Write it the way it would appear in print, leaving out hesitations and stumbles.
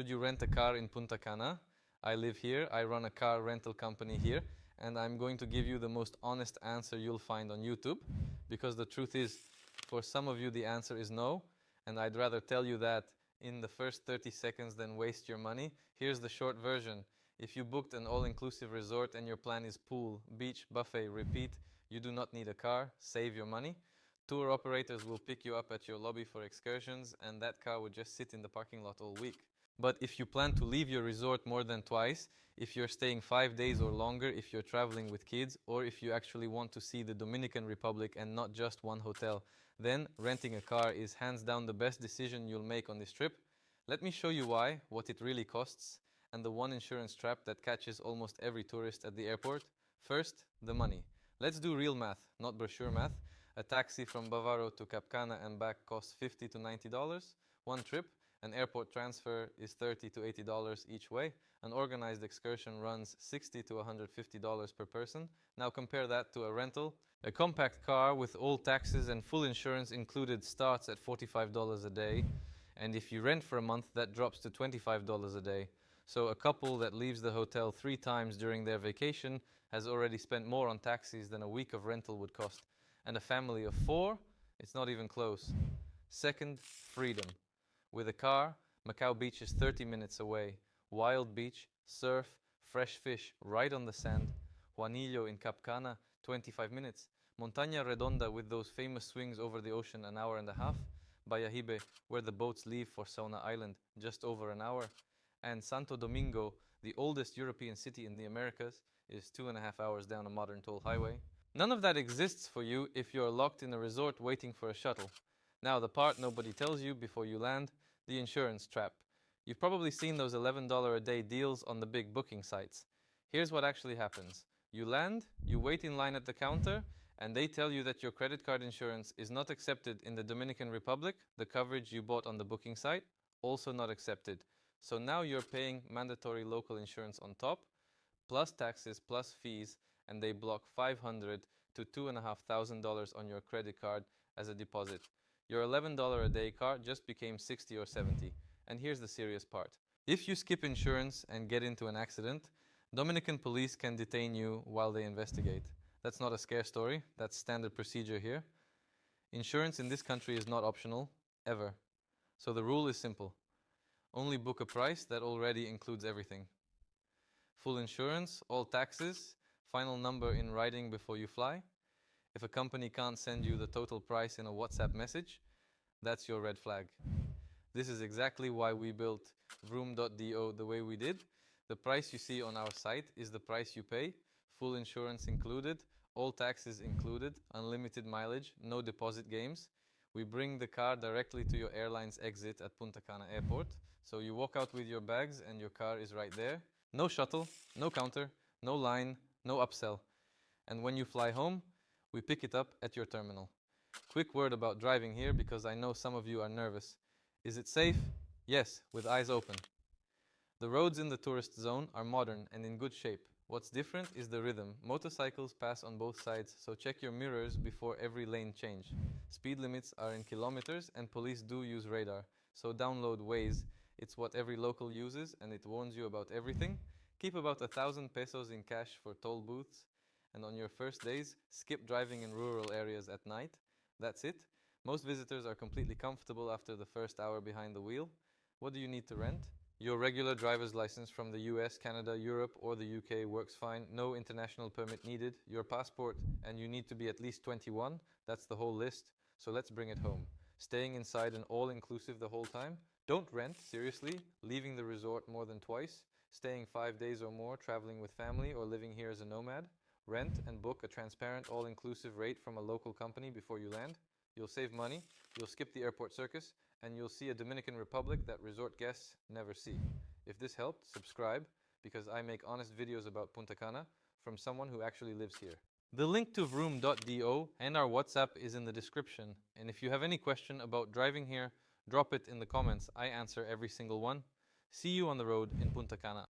Should you rent a car in Punta Cana? I live here, I run a car rental company here, and I'm going to give you the most honest answer you'll find on YouTube, because the truth is, for some of you the answer is no, and I'd rather tell you that in the first 30 seconds than waste your money. Here's the short version. If you booked an all-inclusive resort and your plan is pool, beach, buffet, repeat, you do not need a car, save your money. Tour operators will pick you up at your lobby for excursions, and that car would just sit in the parking lot all week. But if you plan to leave your resort more than twice, if you're staying 5 days or longer, if you're traveling with kids, or if you actually want to see the Dominican Republic and not just one hotel, then renting a car is hands down the best decision you'll make on this trip. Let me show you why, what it really costs, and the one insurance trap that catches almost every tourist at the airport. First, the money. Let's do real math, not brochure math. A taxi from Bavaro to Cap Cana and back costs $50 to $90. One trip. An airport transfer is $30 to $80 each way. An organized excursion runs $60 to $150 per person. Now compare that to a rental. A compact car with all taxes and full insurance included starts at $45 a day. And if you rent for a month, that drops to $25 a day. So a couple that leaves the hotel 3 times during their vacation has already spent more on taxis than a week of rental would cost. And a family of 4, it's not even close. Second, freedom. With a car, Macau Beach is 30 minutes away. Wild beach, surf, fresh fish right on the sand. Juanillo in Cap Cana, 25 minutes. Montaña Redonda with those famous swings over the ocean, an hour and a half. Bayahibe, where the boats leave for Sauna Island, just over an hour. And Santo Domingo, the oldest European city in the Americas, is 2.5 hours down a modern toll highway. None of that exists for you if you're locked in a resort waiting for a shuttle. Now, the part nobody tells you before you land, the insurance trap. You've probably seen those $11 a day deals on the big booking sites. Here's what actually happens. You land, you wait in line at the counter, and they tell you that your credit card insurance is not accepted in the Dominican Republic. The coverage you bought on the booking site, also not accepted. So now you're paying mandatory local insurance on top, plus taxes, plus fees, and they block $500 to $2,500 on your credit card as a deposit. Your $11 a day car just became $60 or $70. And here's the serious part. If you skip insurance and get into an accident, Dominican police can detain you while they investigate. That's not a scare story, that's standard procedure here. Insurance in this country is not optional, ever. So the rule is simple. Only book a price that already includes everything. Full insurance, all taxes, final number in writing before you fly. If a company can't send you the total price in a WhatsApp message, that's your red flag. This is exactly why we built Vroom.do the way we did. The price you see on our site is the price you pay, full insurance included, all taxes included, unlimited mileage, no deposit games. We bring the car directly to your airline's exit at Punta Cana Airport. So you walk out with your bags and your car is right there. No shuttle, no counter, no line, no upsell. And when you fly home, we pick it up at your terminal. Quick word about driving here because I know some of you are nervous. Is it safe? Yes, with eyes open. The roads in the tourist zone are modern and in good shape. What's different is the rhythm. Motorcycles pass on both sides, so check your mirrors before every lane change. Speed limits are in kilometers and police do use radar. So download Waze. It's what every local uses and it warns you about everything. Keep about 1,000 pesos in cash for toll booths. And on your first days, skip driving in rural areas at night. That's it. Most visitors are completely comfortable after the first hour behind the wheel. What do you need to rent? Your regular driver's license from the US, Canada, Europe, or the UK works fine. No international permit needed. Your passport, and you need to be at least 21. That's the whole list. So let's bring it home. Staying inside and all-inclusive the whole time. Don't rent, seriously. Leaving the resort more than twice. Staying 5 days or more, traveling with family, or living here as a nomad. Rent and book a transparent all-inclusive rate from a local company before you land. You'll save money, you'll skip the airport circus, and you'll see a Dominican Republic that resort guests never see. If this helped, subscribe, because I make honest videos about Punta Cana from someone who actually lives here. The link to Vroom.do and our WhatsApp is in the description, and if you have any question about driving here, drop it in the comments. I answer every single one. See you on the road in Punta Cana.